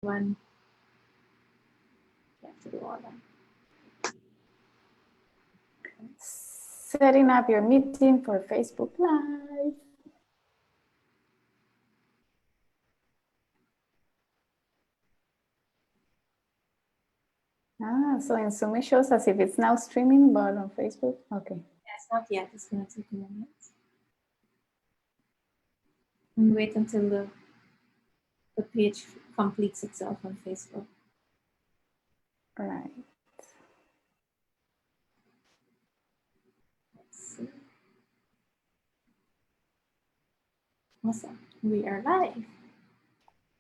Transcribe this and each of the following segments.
one. You have to do all that. Setting up your meeting for Facebook Live. So in Zoom it shows as if it's now streaming, but on Facebook, okay. Yes, not yet. It's going to take a minute. And wait until the page completes itself on Facebook. Right. Let's see. Awesome. We are live.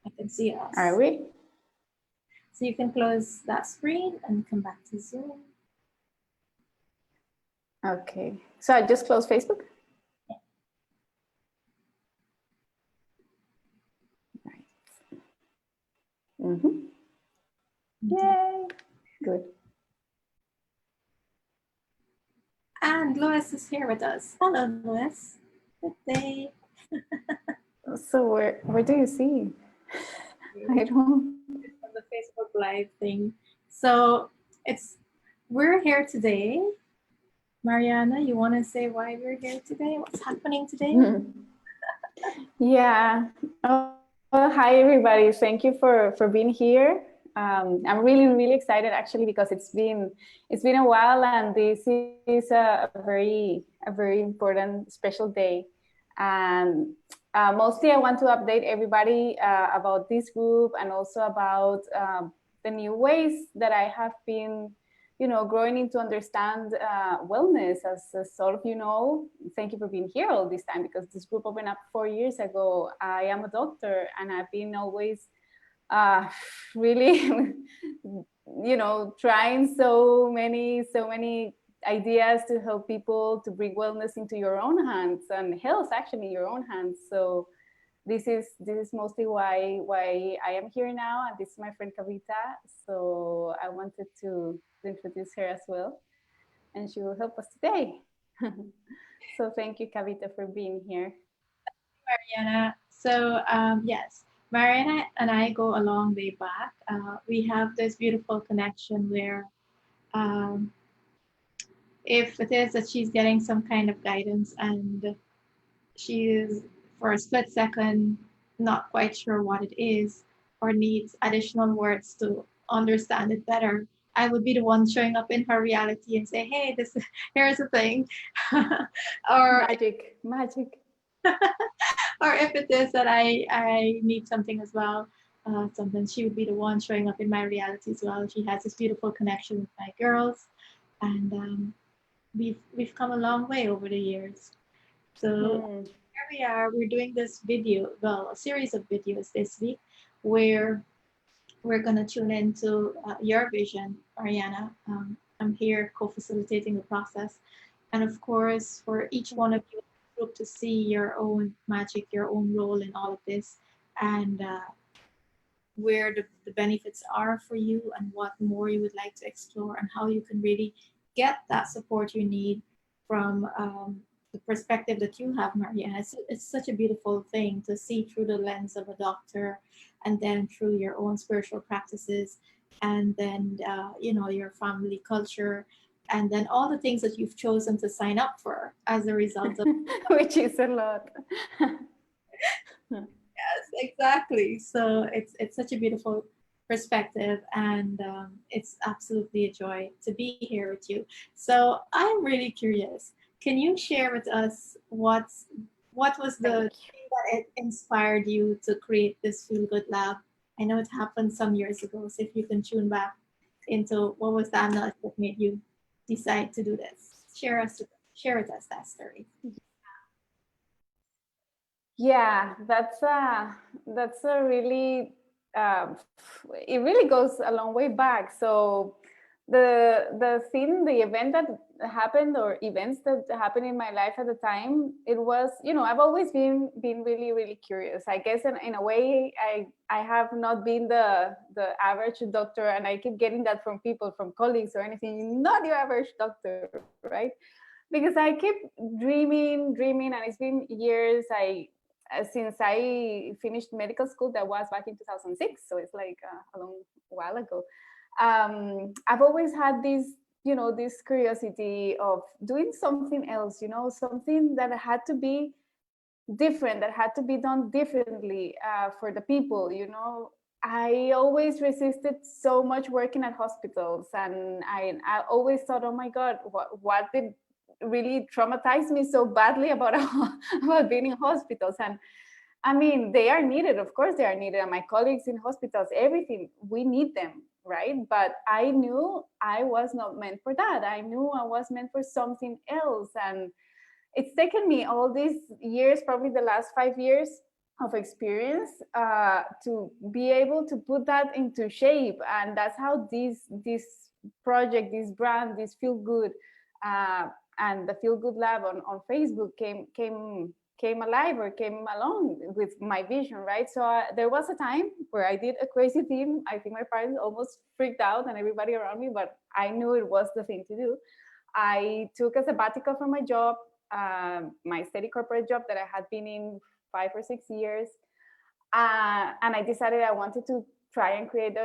I can see us. Are we? So you can close that screen and come back to Zoom. Okay. So I just closed Facebook? Yeah. Right. Mm-hmm. Yay. Good. And Lois is here with us. Hello, Lois. Good day. So where do you see? I don't. On the Facebook Live thing. So we're here today. Mariana, you want to say why we're here today? What's happening today? Yeah. Well, hi everybody. Thank you for being here. I'm really excited actually because it's been a while, and this is a very important special day. And mostly I want to update everybody about this group, and also about the new ways that I have been, growing into understand wellness. As all of you know, thank you for being here all this time, because this group opened up 4 years ago. I am a doctor, and I've been always really, trying so many ideas to help people to bring wellness into your own hands, and health actually in your own hands. So this is mostly why I am here now, and this is my friend Kavita. So I wanted to introduce her as well, and she will help us today. So thank you, Kavita, for being here. Mariana. So yes, Mariana and I go a long way back. We have this beautiful connection where um, if it is that she's getting some kind of guidance and she is for a split second not quite sure what it is or needs additional words to understand it better, I would be the one showing up in her reality and say, hey, here's the thing. Or magic. or if it is that I need something as well, sometimes she would be the one showing up in my reality as well. She has this beautiful connection with my girls, and we've come a long way over the years. So here we are. We're doing this video, well, a series of videos this week, where we're gonna tune into your vision, Ariana. I'm here co-facilitating the process, and of course, for each one of you group to see your own magic, your own role in all of this, and where the benefits are for you, and what more you would like to explore, and how you can really get that support you need from the perspective that you have, Maria. It's such a beautiful thing to see through the lens of a doctor, and then through your own spiritual practices, and then your family culture, and then all the things that you've chosen to sign up for as a result of which is a lot. Yes, exactly. So it's such a beautiful perspective, and it's absolutely a joy to be here with you. So I'm really curious. Can you share with us what was the thing that it inspired you to create this Feel Good Lab? I know it happened some years ago, so if you can tune back into what was the analysis that made you decide to do this, share with us that story. Yeah, that's a really it really goes a long way back. So the event that happened, or events that happened in my life at the time, it was, I've always been really curious. I guess in a way, I have not been the average doctor, and I keep getting that from people, from colleagues or anything. Not your average doctor, right? Because I keep dreaming, and it's been years. since I finished medical school, that was back in 2006, so it's like a long while ago. I've always had this, this curiosity of doing something else, something that had to be different, that had to be done differently for the people. I always resisted so much working at hospitals, and I always thought, oh my God, what did really traumatized me so badly about about being in hospitals? And I mean, they are needed, of course they are needed, and my colleagues in hospitals, everything, we need them, right? But I knew I was not meant for that. I knew I was meant for something else. And it's taken me all these years, probably the last 5 years of experience, to be able to put that into shape. And that's how this project, this brand, this Feel Good, uh, and the Feel Good Lab on Facebook came alive, or came along with my vision, right? So there was a time where I did a crazy thing. I think my parents almost freaked out, and everybody around me, but I knew it was the thing to do. I took a sabbatical from my job, my steady corporate job that I had been in 5 or 6 years, and I decided I wanted to try and create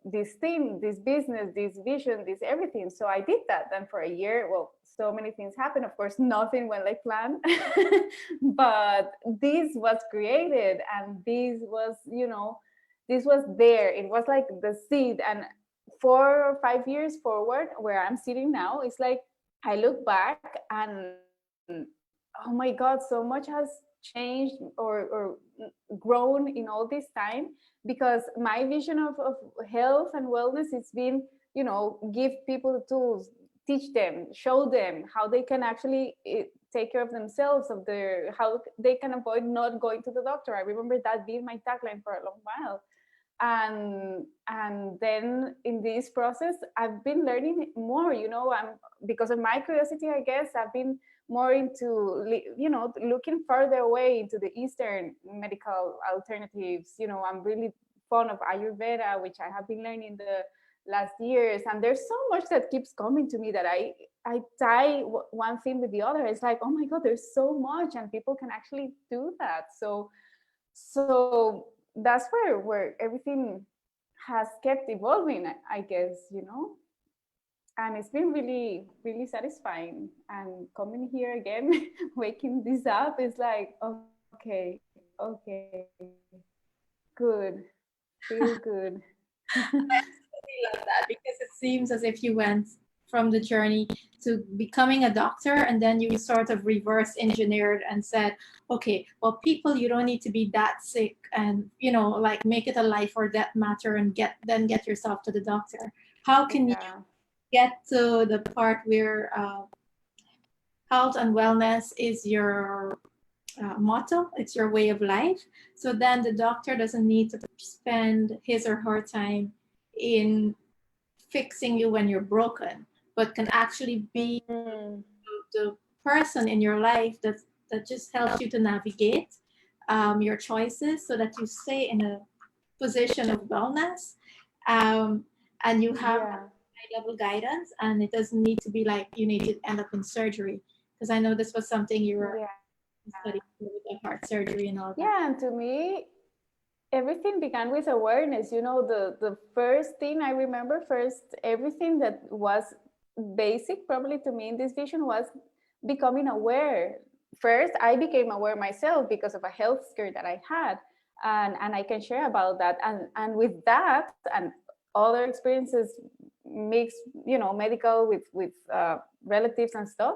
this thing, this business, this vision, this everything. So I did that. And for a year, well, so many things happened. Of course, nothing went like planned, but this was created, and this was there. It was like the seed. And 4 or 5 years forward, where I'm sitting now, it's like I look back and, oh my God, so much has changed, or grown in all this time, because my vision of health and wellness, it's been, give people the tools, teach them, show them how they can actually take care of themselves, of their, how they can avoid not going to the doctor. I remember that being my tagline for a long while. And then in this process, I've been learning more. I'm, because of my curiosity, I guess, I've been more into, looking further away into the Eastern medical alternatives. I'm really fond of Ayurveda, which I have been learning the last years. And there's so much that keeps coming to me that I tie one thing with the other. It's like, oh my God, there's so much, and people can actually do that. So that's where everything has kept evolving, I guess. And it's been really, really satisfying. And coming here again, waking this up, is like, okay, good, feel good. Love that, because it seems as if you went from the journey to becoming a doctor, and then you sort of reverse engineered and said, okay, well, people, you don't need to be that sick, and like, make it a life or death matter, and get yourself to the doctor. How can you Yeah, get to the part where health and wellness is your motto, it's your way of life? So then the doctor doesn't need to spend his or her time in fixing you when you're broken, but can actually be mm, the person in your life that just helps you to navigate your choices, so that you stay in a position of wellness, um, and you have yeah, high level guidance, and it doesn't need to be like you need to end up in surgery, because I know this was something you were yeah, studying with the heart surgery and all that. yeah. And to me, everything began with awareness. The first thing I remember, first, everything that was basic probably to me in this vision was becoming aware. First, I became aware myself because of a health scare that I had, and I can share about that. And with that and other experiences, mixed, medical with relatives and stuff,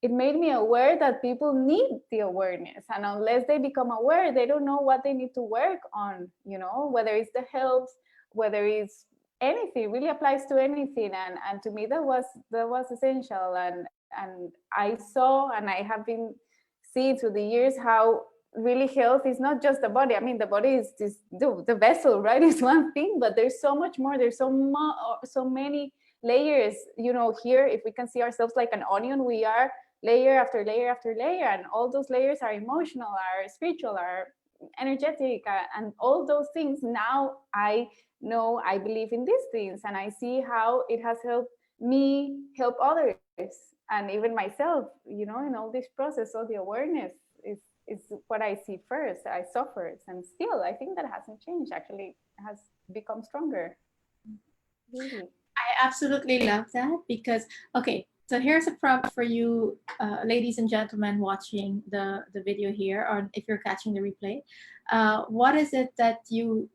it made me aware that people need the awareness, and unless they become aware, they don't know what they need to work on, whether it's the health, whether it's anything. It really applies to anything. And to me, that was essential. And I saw, and I have been seeing through the years, how really health is not just the body. I mean, the body is just the vessel, right? Is one thing, but there's so much more. There's so many layers. Here, if we can see ourselves like an onion, we are layer after layer after layer, and all those layers are emotional, are spiritual, are energetic, and all those things. Now I know, I believe in these things, and I see how it has helped me help others, and even myself, in all this process. So the awareness is is what I see first. I saw first, and still, I think that hasn't changed. Actually, it has become stronger. Really. I absolutely love that because, okay, so here's a prompt for you, ladies and gentlemen watching the video here, or if you're catching the replay. What is it that you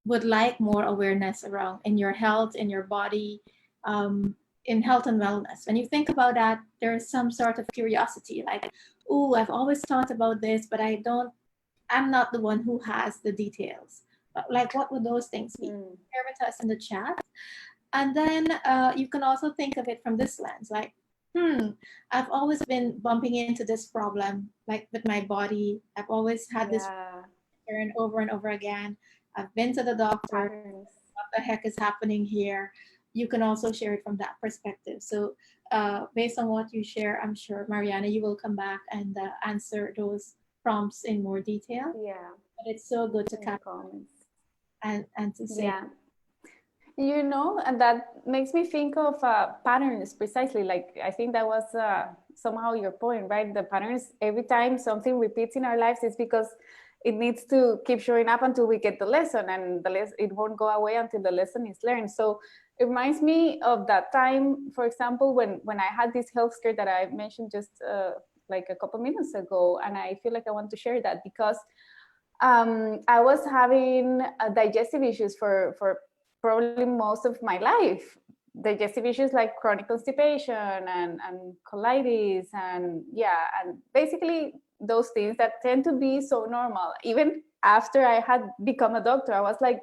would like more awareness around in your health, in your body, in health and wellness? When you think about that, there's some sort of curiosity, like, oh, I've always thought about this, but I'm not the one who has the details. But like, what would those things be? Share with us in the chat. And then you can also think of it from this lens, like, I've always been bumping into this problem, like with my body. I've always had this Yeah. turn over and over again. I've been to the doctor. Patterns. What the heck is happening here? You can also share it from that perspective. So, based on what you share, I'm sure, Mariana, you will come back and answer those prompts in more detail. Yeah. But it's so good to In the capture comments. and to say, Yeah. You know, and that makes me think of patterns precisely. Like, I think that was somehow your point, right? The patterns, every time something repeats in our lives, is because it needs to keep showing up until we get the lesson, and it won't go away until the lesson is learned. So it reminds me of that time, for example, when I had this health scare that I mentioned just like a couple minutes ago, and I feel like I want to share that because I was having digestive issues for probably most of my life. Digestive issues like chronic constipation and colitis, and yeah, and basically those things that tend to be so normal. Even after I had become a doctor, I was like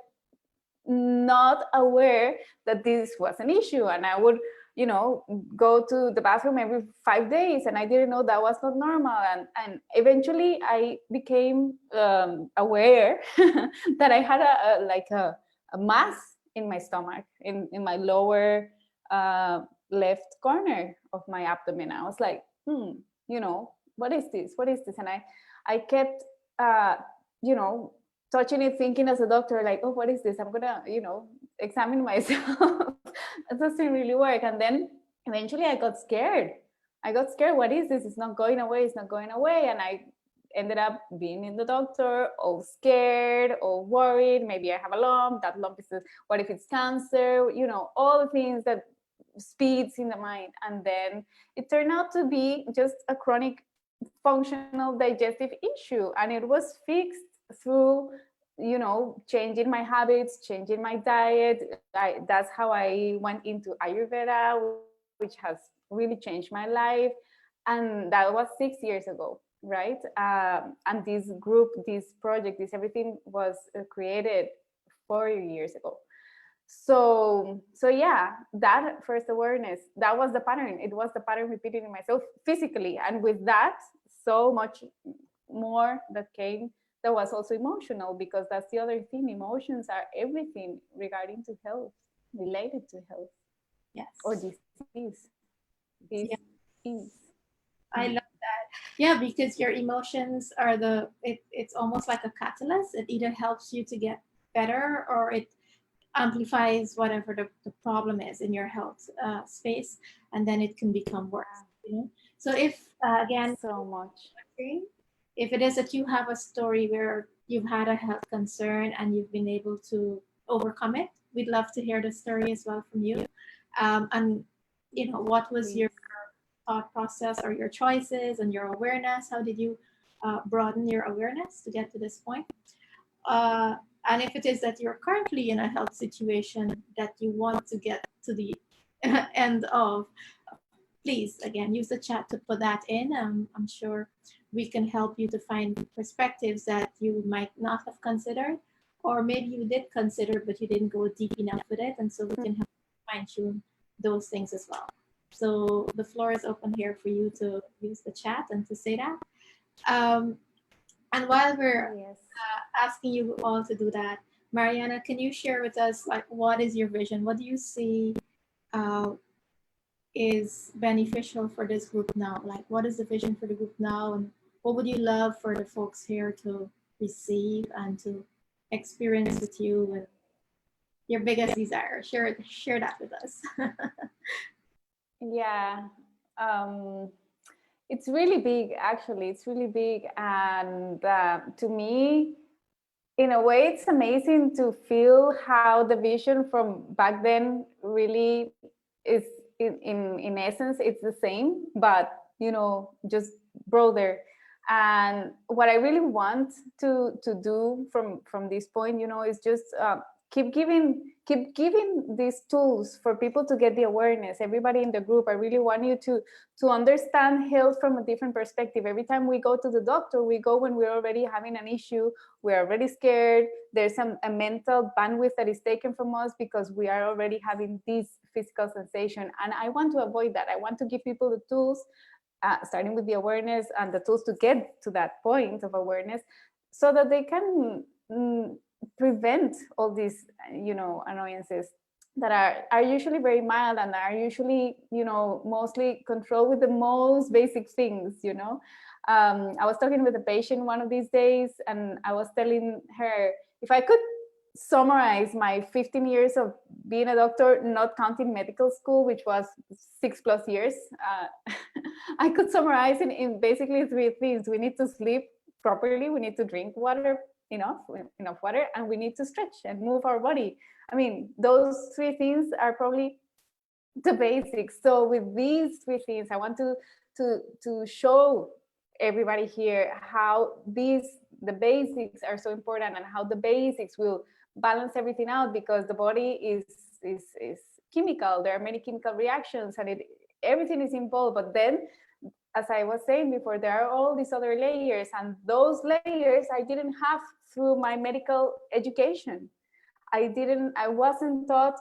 not aware that this was an issue, and I would, you know, go to the bathroom every 5 days, and I didn't know that was not normal. And eventually I became aware that I had a mass in my stomach, in my lower left corner of my abdomen. I was like, you know, what is this, what is this? And I kept you know, touching it, thinking as a doctor, like, oh, what is this? I'm gonna, you know, examine myself. That doesn't really work. And then eventually I got scared. I got scared. What is this? It's not going away. It's not going away. And I ended up being in the doctor, all scared, all worried. Maybe I have a lump. That lump is, what if it's cancer? You know, all the things that speeds in the mind. And then it turned out to be just a chronic functional digestive issue, and it was fixed through, you know, changing my habits, changing my diet. That's how I went into Ayurveda, which has really changed my life. And that was 6 years ago, right? And this group, this project, this everything was created 4 years ago. So yeah, that first awareness, that was the pattern. It was the pattern repeated in myself physically, and with that, so much more that came, that was also emotional, because that's the other thing. Emotions are everything regarding to health, related to health or yes, disease. yeah, Disease. I love that. Yeah, because your emotions are it's almost like a catalyst. It either helps you to get better or it amplifies whatever the problem is in your health space, and then it can become worse. You know? So if again, So much. if it is that you have a story where you've had a health concern and you've been able to overcome it, we'd love to hear the story as well from you. And you know, what was your Please. thought process or your choices and your awareness? How did you broaden your awareness to get to this point? Uh, and if it is that you're currently in a health situation that you want to get to the end of, please again use the chat to put that in. I'm sure we can help you to find perspectives that you might not have considered, or maybe you did consider but you didn't go deep enough with it, and so we can help fine tune those things as well. So the floor is open here for you to use the chat and to say that. Um, and while we're Yes. asking you all to do that, Mariana, can you share with us, like, what is your vision? What do you see uh, is beneficial for this group now? Like, what is the vision for the group now, and what would you love for the folks here to receive and to experience with you, and your biggest desire? Share that with us. Yeah. Um, It's really big, actually. It's really big. And to me, in a way, it's amazing to feel how the vision from back then really is, in essence, it's the same, but, just broader. And what I really want to do from this point, is just keep giving these tools for people to get the awareness. Everybody in the group, I really want you to understand health from a different perspective. Every time we go to the doctor, we go when we're already having an issue, we're already scared, there's a mental bandwidth that is taken from us because we are already having this physical sensation. And I want to avoid that. I want to give people the tools, starting with the awareness and the tools to get to that point of awareness, so that they can prevent all these, annoyances that are usually very mild and are usually, mostly controlled with the most basic things. I was talking with a patient one of these days, and I was telling her, if I could summarize my 15 years of being a doctor, not counting medical school, which was 6+ years, I could summarize in basically three things. We need to sleep properly, we need to drink water, enough water, and we need to stretch and move our body. I mean, those three things are probably the basics. So with these three things, I want to show everybody here how the basics are so important, and how the basics will balance everything out, because the body is chemical. There are many chemical reactions, and everything is involved. But then, as I was saying before, there are all these other layers, and those layers I didn't have through my medical education. I wasn't taught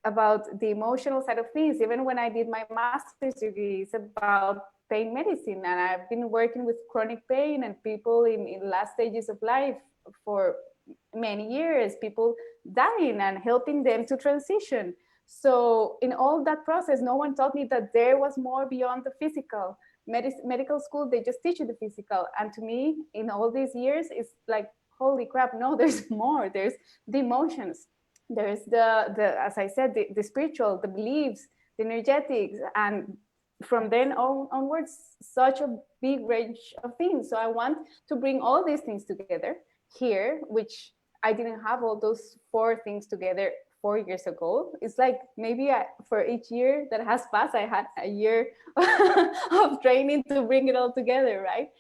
about the emotional side of things. Even when I did my master's degree, it's about pain medicine, and I've been working with chronic pain and people in last stages of life for many years, people dying, and helping them to transition. So in all that process, no one taught me that there was more beyond the physical. Medical school, they just teach you the physical. And to me, in all these years, it's like, holy crap, no, there's more. There's the emotions, there's the as I said, the spiritual, the beliefs, the energetics, and from then onwards, such a big range of things. So I want to bring all these things together here, which I didn't have all those four things together 4 years ago. It's like maybe for each year that has passed, I had a year of training to bring it all together, right?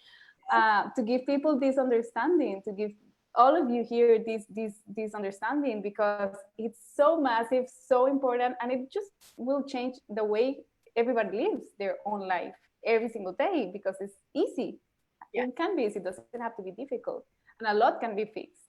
To give people this understanding, to give all of you here this understanding, because it's so massive, so important, and it just will change the way everybody lives their own life every single day, because it's easy. Yeah. It can be easy, it doesn't have to be difficult, and a lot can be fixed.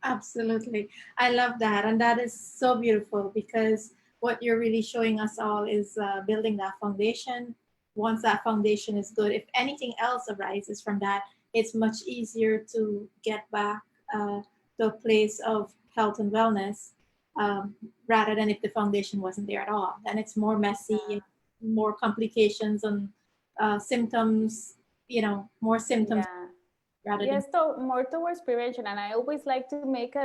Absolutely. I love that. And that is so beautiful, because what you're really showing us all is building that foundation. Once that foundation is good, if anything else arises from that, it's much easier to get back to a place of health and wellness, rather than if the foundation wasn't there at all. Then it's more messy, more complications and symptoms, more symptoms Yeah. rather than. Yes, so more towards prevention, and I always like to make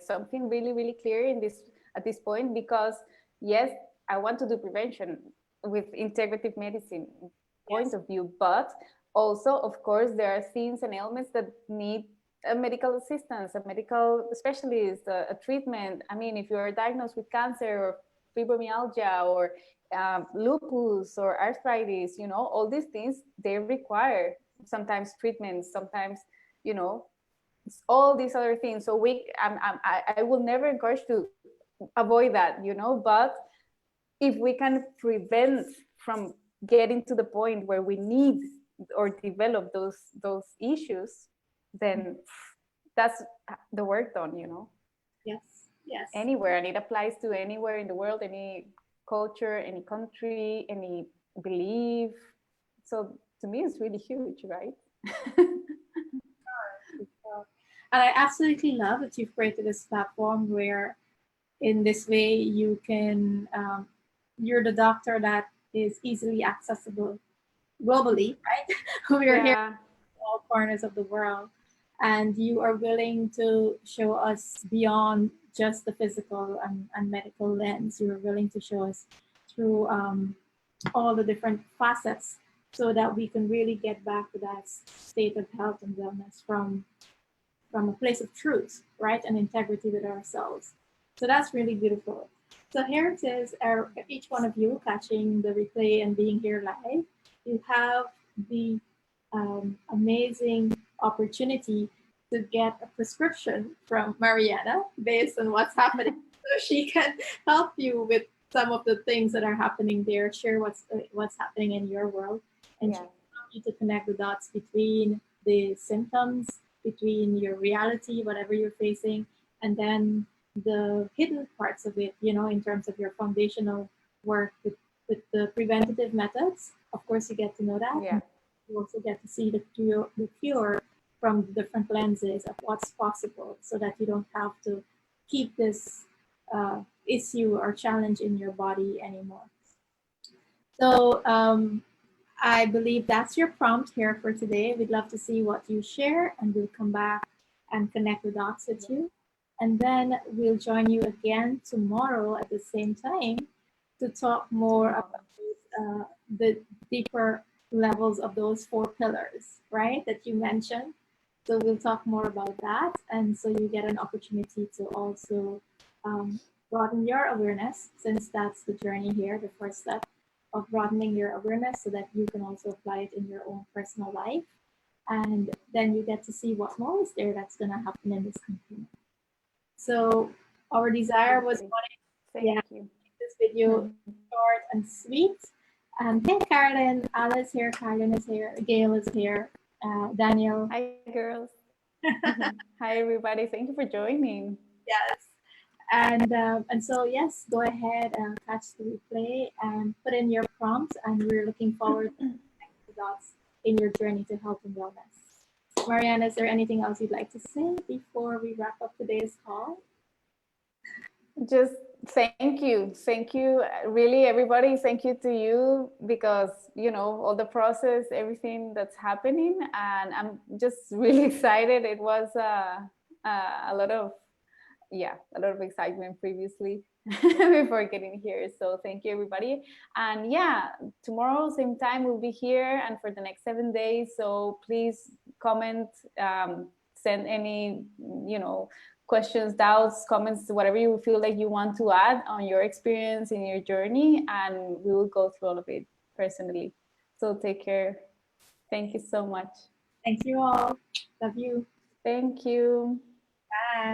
something really, really clear in this at this point, because yes, I want to do prevention with integrative medicine point Yes. of view, but also, of course, there are things and ailments that need a medical assistance, a medical specialist, a treatment. I mean, if you are diagnosed with cancer or fibromyalgia or lupus or arthritis, all these things, they require sometimes treatments, sometimes, you know all these other things. So I will never encourage to avoid that, but if we can prevent from getting to the point where we need or develop those issues, then that's the work done. Yes. Yes. Anywhere, and it applies to anywhere in the world, any culture, any country, any belief. So to me, it's really huge, right? And I absolutely love that you've created this platform where, in this way, you're the doctor that is easily accessible globally, right? We're here Yeah. in all corners of the world, and you are willing to show us beyond just the physical and medical lens. You're willing to show us through all the different facets so that we can really get back to that state of health and wellness from a place of truth, right, and integrity with ourselves. So that's really beautiful. So here it is, each one of you catching the replay and being here live. You have the amazing opportunity to get a prescription from Mariana based on what's happening. So she can help you with some of the things that are happening there, share what's happening in your world, and she Yeah. can help you to connect the dots between the symptoms, between your reality, whatever you're facing, and then the hidden parts of it, in terms of your foundational work with the preventative methods. Of course, you get to know that. Yeah. And you also get to see the cure from different lenses of what's possible so that you don't have to keep this issue or challenge in your body anymore. So I believe that's your prompt here for today. We'd love to see what you share, and we'll come back and connect the dots with you. And then we'll join you again tomorrow at the same time to talk more Tomorrow. about the deeper levels of those four pillars, right, that you mentioned. So we'll talk more about that. And so you get an opportunity to also um, broaden your awareness, since that's the journey here, the first step of broadening your awareness so that you can also apply it in your own personal life. And then you get to see what more is there that's going to happen in this continuum. So our desire was Absolutely. yeah, Thank you. make this video short and sweet. Hey, Carolyn, Alice here, Carolyn is here, Gail is here, Daniel. Hi, girls. Hi, everybody. Thank you for joining. Yes. And so yes, go ahead and catch the replay and put in your prompts, and we're looking forward to connecting the dots in your journey to health and wellness. Mariana, is there anything else you'd like to say before we wrap up today's call? Just thank you. Thank you. Really, everybody, thank you to you because, all the process, everything that's happening. And I'm just really excited. It was a lot of, a lot of excitement previously before getting here. So thank you, everybody. And tomorrow, same time, we'll be here and for the next 7 days. So please comment, send any, questions, doubts, comments, whatever you feel like you want to add on your experience in your journey, and we will go through all of it personally. So take care. Thank you so much. Thank you all. Love you. Thank you. Bye.